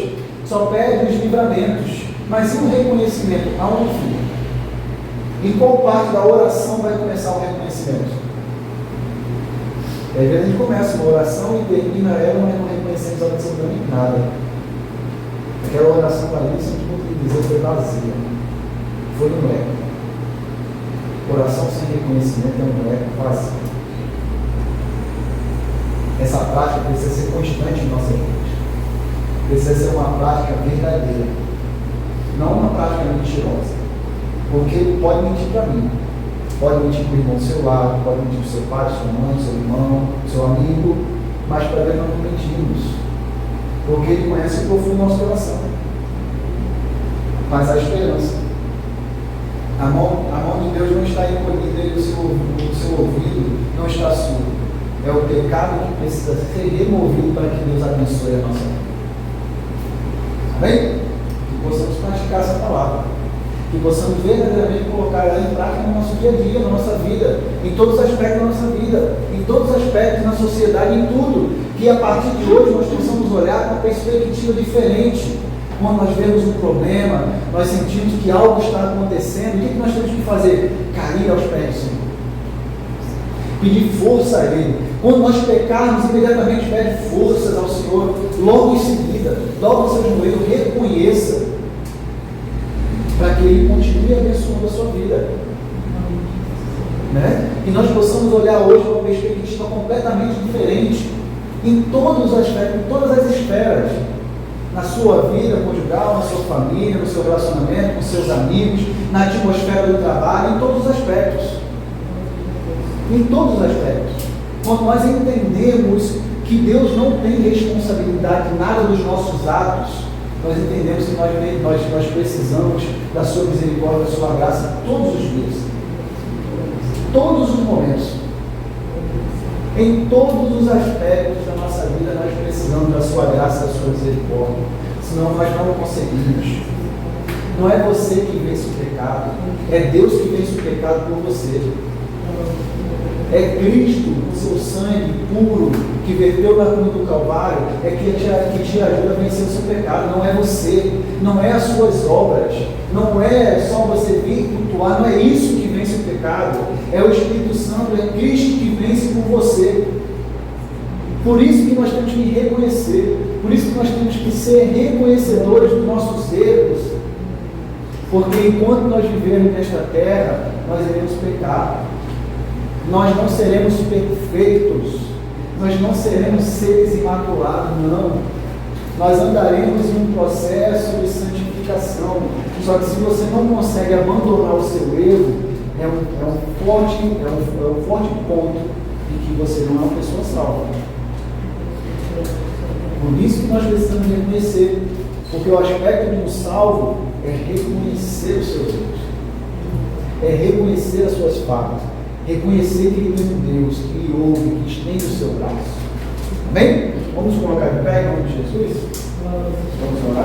Só pede os livramentos. Mas e o reconhecimento? Aonde fica? Em qual parte da oração vai começar o reconhecimento? Às vezes a gente começa uma oração e termina ela, mas não reconhecemos absolutamente nada. Aquela oração para mim, sempre vou dizer, foi vazia. Foi um eco. Oração sem reconhecimento é um eco vazio. Essa prática precisa ser constante em nossa vida. Precisa ser uma prática verdadeira. Não uma prática mentirosa. Porque ele pode mentir para mim. Pode mentir para o irmão do seu lado, pode mentir para o seu pai, sua mãe, seu irmão, seu amigo. Mas para Deus nós não mentimos. Porque ele conhece o profundo do nosso coração. Mas a esperança. A mão de Deus não está encolhida e o seu ouvido não está surdo. É o pecado que precisa ser removido para que Deus abençoe a nossa vida. Amém? Que possamos praticar essa palavra. Que possamos verdadeiramente colocar ela em prática no nosso dia a dia, na nossa vida, em todos os aspectos da nossa vida, em todos os aspectos na sociedade, em tudo. Que a partir de hoje nós possamos olhar com uma perspectiva diferente. Quando nós vemos um problema, nós sentimos que algo está acontecendo, o que nós temos que fazer? Cair aos pés do Senhor. Pedir força a Ele. Quando nós pecarmos, imediatamente pede forças ao Senhor. Logo em seguida, logo no seu joelho, reconheça, para que Ele continue abençoando a sua vida. Né? E nós possamos olhar hoje com uma perspectiva completamente diferente, em todos os aspectos, em todas as esferas. Na sua vida conjugal, na sua família, no seu relacionamento com seus amigos, na atmosfera do trabalho, em todos os aspectos. Em todos os aspectos. Quando nós entendemos que Deus não tem responsabilidade em nada dos nossos atos, nós entendemos que nós precisamos da sua misericórdia, da sua graça todos os dias. Todos os momentos. Em todos os aspectos da nossa vida nós precisamos da sua graça, da sua misericórdia. Senão nós não conseguimos. Não é você que vence o pecado, é Deus que vence o pecado por você. É Cristo, com seu sangue puro, que verteu na cruz do Calvário, é que te ajuda a vencer o seu pecado. Não é você, não é as suas obras, não é só você vir cultuar, não é isso que vence o pecado. É o Espírito Santo, é Cristo que vence por você. Por isso que nós temos que reconhecer, por isso que nós temos que ser reconhecedores dos nossos erros. Porque enquanto nós vivermos nesta terra, nós iremos pecar. Nós não seremos perfeitos, nós não seremos seres imaculados, não. Nós andaremos em um processo de santificação. Só que se você não consegue abandonar o seu erro, é um forte ponto de que você não é uma pessoa salva. Por isso que nós precisamos reconhecer, porque o aspecto de um salvo é reconhecer os seus erros, é reconhecer as suas falhas. Reconhecer que Ele é um Deus, que Ele ouve, que estende o seu braço. Amém? Vamos colocar de pé em nome de Jesus? Vamos orar.